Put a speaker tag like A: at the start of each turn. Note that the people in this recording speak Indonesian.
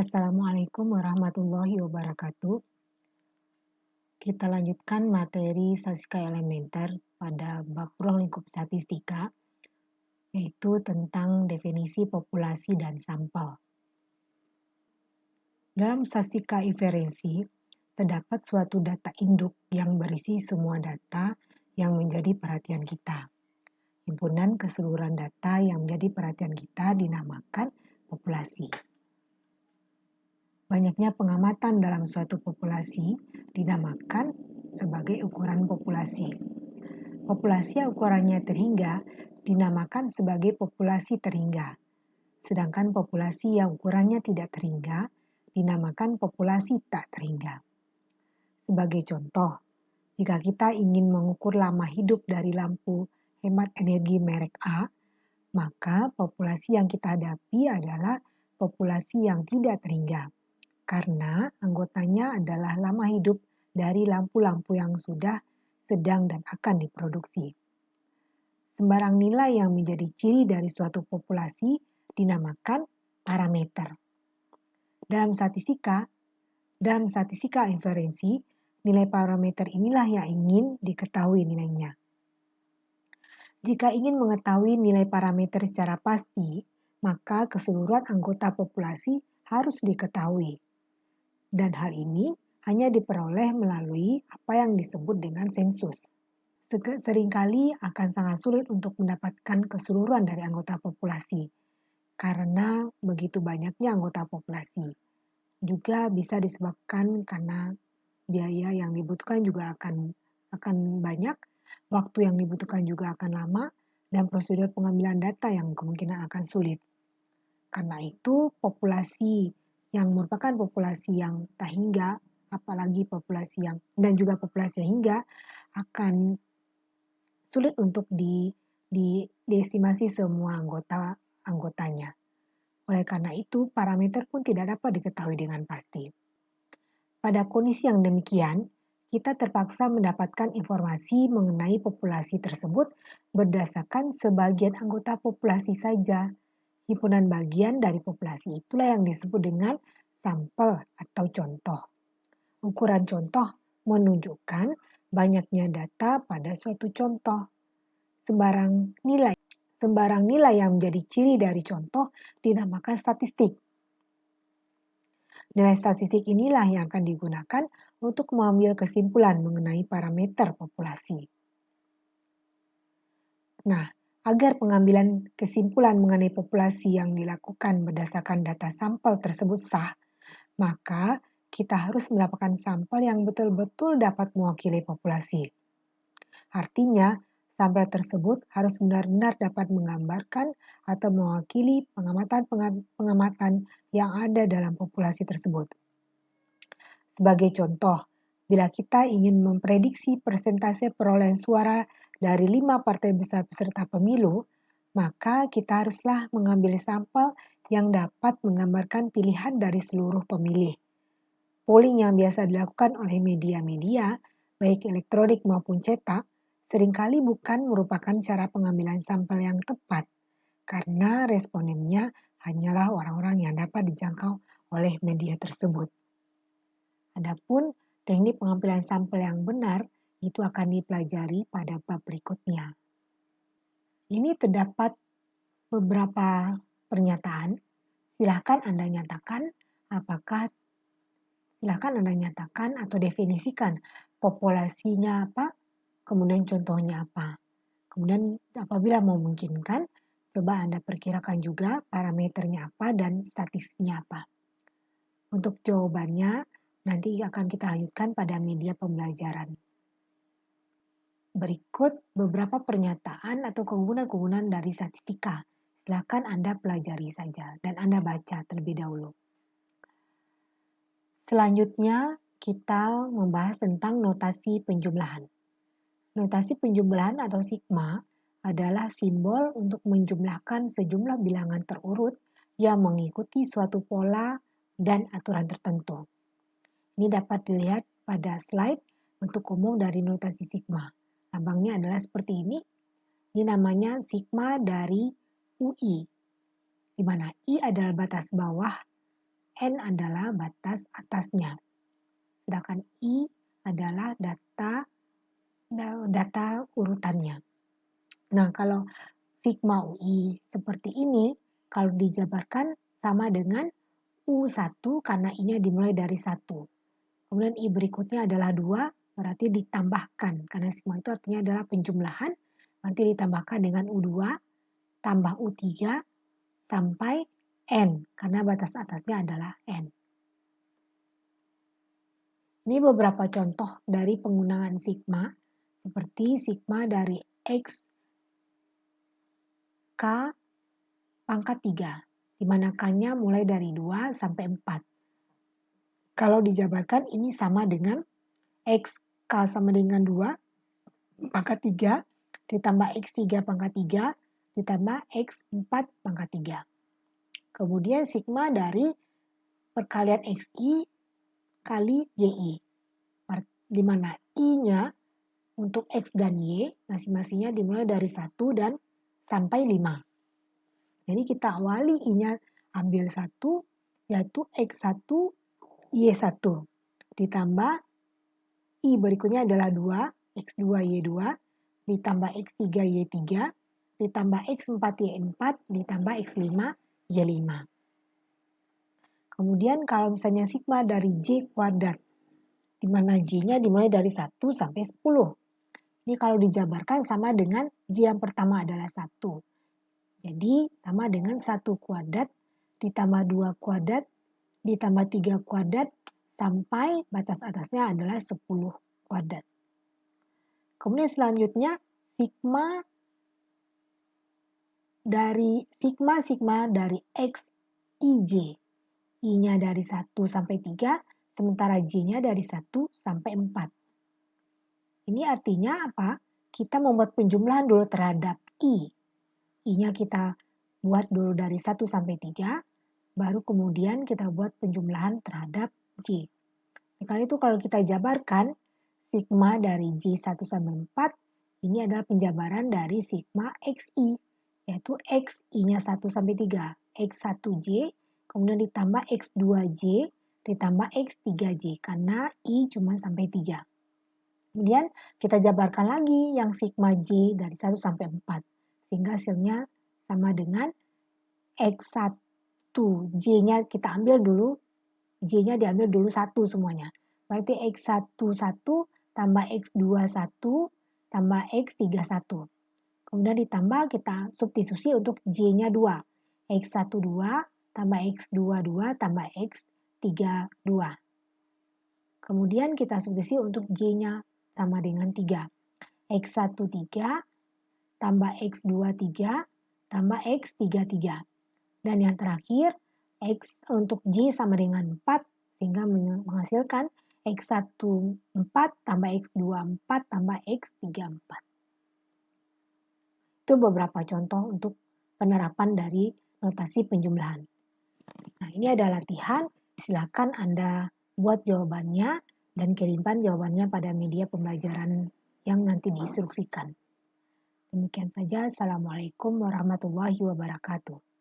A: Assalamualaikum warahmatullahi wabarakatuh. Kita lanjutkan materi statistika elementer pada bab ruang lingkup statistika, yaitu tentang definisi populasi dan sampel. Dalam statistika inferensi, terdapat suatu data induk yang berisi semua data yang menjadi perhatian kita. Himpunan keseluruhan data yang menjadi perhatian kita dinamakan populasi. Banyaknya pengamatan dalam suatu populasi dinamakan sebagai ukuran populasi. Populasi yang ukurannya terhingga dinamakan sebagai populasi terhingga. Sedangkan populasi yang ukurannya tidak terhingga dinamakan populasi tak terhingga. Sebagai contoh, jika kita ingin mengukur lama hidup dari lampu hemat energi merek A, maka populasi yang kita hadapi adalah populasi yang tidak terhingga, karena anggotanya adalah lama hidup dari lampu-lampu yang sudah, sedang, dan akan diproduksi. Sembarang nilai yang menjadi ciri dari suatu populasi dinamakan parameter. Dalam statistika inferensi, nilai parameter inilah yang ingin diketahui nilainya. Jika ingin mengetahui nilai parameter secara pasti, maka keseluruhan anggota populasi harus diketahui. Dan hal ini hanya diperoleh melalui apa yang disebut dengan sensus. Seringkali akan sangat sulit untuk mendapatkan keseluruhan dari anggota populasi, karena begitu banyaknya anggota populasi. Juga bisa disebabkan karena biaya yang dibutuhkan juga akan banyak, waktu yang dibutuhkan juga akan lama, dan prosedur pengambilan data yang kemungkinan akan sulit. Karena itu, populasi yang merupakan populasi yang tak hingga, apalagi populasi yang dan juga populasi yang hingga akan sulit untuk diestimasi semua anggotanya. Oleh karena itu, parameter pun tidak dapat diketahui dengan pasti. Pada kondisi yang demikian, kita terpaksa mendapatkan informasi mengenai populasi tersebut berdasarkan sebagian anggota populasi saja. Himpunan bagian dari populasi itulah yang disebut dengan sampel atau contoh. Ukuran contoh menunjukkan banyaknya data pada suatu contoh. Sembarang nilai yang menjadi ciri dari contoh dinamakan statistik. Nilai statistik inilah yang akan digunakan untuk mengambil kesimpulan mengenai parameter populasi. Nah, agar pengambilan kesimpulan mengenai populasi yang dilakukan berdasarkan data sampel tersebut sah, maka kita harus mendapatkan sampel yang betul-betul dapat mewakili populasi. Artinya, sampel tersebut harus benar-benar dapat menggambarkan atau mewakili pengamatan yang ada dalam populasi tersebut. Sebagai contoh, bila kita ingin memprediksi persentase perolehan suara dari 5 partai besar peserta pemilu, maka kita haruslah mengambil sampel yang dapat menggambarkan pilihan dari seluruh pemilih. Polling yang biasa dilakukan oleh media-media, baik elektronik maupun cetak, seringkali bukan merupakan cara pengambilan sampel yang tepat, karena respondennya hanyalah orang-orang yang dapat dijangkau oleh media tersebut. Adapun teknik pengambilan sampel yang benar itu akan dipelajari pada bab berikutnya. Ini terdapat beberapa pernyataan. Silahkan Anda nyatakan atau definisikan populasinya apa, kemudian contohnya apa. Kemudian apabila memungkinkan, coba Anda perkirakan juga parameternya apa dan statistiknya apa. Untuk jawabannya, nanti akan kita lanjutkan pada media pembelajaran. Berikut beberapa pernyataan atau kegunaan-kegunaan dari statistika. Silakan Anda pelajari saja dan Anda baca terlebih dahulu. Selanjutnya, kita membahas tentang notasi penjumlahan. Notasi penjumlahan atau sigma adalah simbol untuk menjumlahkan sejumlah bilangan terurut yang mengikuti suatu pola dan aturan tertentu. Ini dapat dilihat pada slide bentuk umum dari notasi sigma. Lambangnya adalah seperti ini. Ini namanya sigma dari UI, di mana I adalah batas bawah N adalah batas atasnya. Sedangkan I adalah data urutannya. Nah, kalau sigma UI seperti ini, kalau dijabarkan sama dengan U1 karena I-nya dimulai dari 1. Kemudian I berikutnya adalah 2, berarti ditambahkan. Karena sigma itu artinya adalah penjumlahan, berarti ditambahkan dengan U2 tambah U3 sampai N, karena batas atasnya adalah N. Ini beberapa contoh dari penggunaan sigma, seperti sigma dari X K pangkat 3, di mana K-nya mulai dari 2 sampai 4. Kalau dijabarkan ini sama dengan X K sama dengan 2 pangkat 3, ditambah X3 pangkat 3, ditambah X4 pangkat 3. Kemudian sigma dari perkalian XI kali YI, di mana I-nya untuk X dan Y masing-masingnya dimulai dari 1 dan sampai 5. Jadi kita awali I-nya ambil 1, yaitu X1, Y1. Ditambah I berikutnya adalah 2, X2, Y2. Ditambah X3, Y3. Ditambah X4, Y4. Ditambah X5, Y5. Kemudian kalau misalnya sigma dari J kuadrat, di mana J-nya dimulai dari 1 sampai 10. Ini kalau dijabarkan sama dengan J yang pertama adalah 1. Jadi sama dengan 1 kuadrat ditambah 2 kuadrat ditambah 3 kuadrat sampai batas atasnya adalah 10 kuadrat. Kemudian selanjutnya sigma dari X IJ. I-nya dari 1 sampai 3, sementara J-nya dari 1 sampai 4. Ini artinya apa? Kita membuat penjumlahan dulu terhadap I. I-nya kita buat dulu dari 1 sampai 3, baru kemudian kita buat penjumlahan terhadap J. Karena itu kalau kita jabarkan, sigma dari J1 sampai 4, ini adalah penjabaran dari sigma XI, yaitu X I-nya 1 sampai 3, X1J, kemudian ditambah X2J, ditambah X3J, karena I cuma sampai 3. Kemudian kita jabarkan lagi yang sigma J dari 1 sampai 4, sehingga hasilnya sama dengan X1, J-nya kita ambil dulu, J-nya diambil dulu 1 semuanya. Berarti X11 tambah X21 tambah X31. Kemudian ditambah kita substitusi untuk J-nya 2. X12 tambah X22 tambah X32. Kemudian kita substitusi untuk J-nya sama dengan 3. X13 tambah X23 tambah X33. Dan yang terakhir, X untuk J sama dengan 4, sehingga menghasilkan X14 tambah X24 tambah X34. Itu beberapa contoh untuk penerapan dari notasi penjumlahan. Nah, ini ada latihan. Silakan Anda buat jawabannya dan kirimkan jawabannya pada media pembelajaran yang nanti diinstruksikan. Demikian saja. Assalamualaikum warahmatullahi wabarakatuh.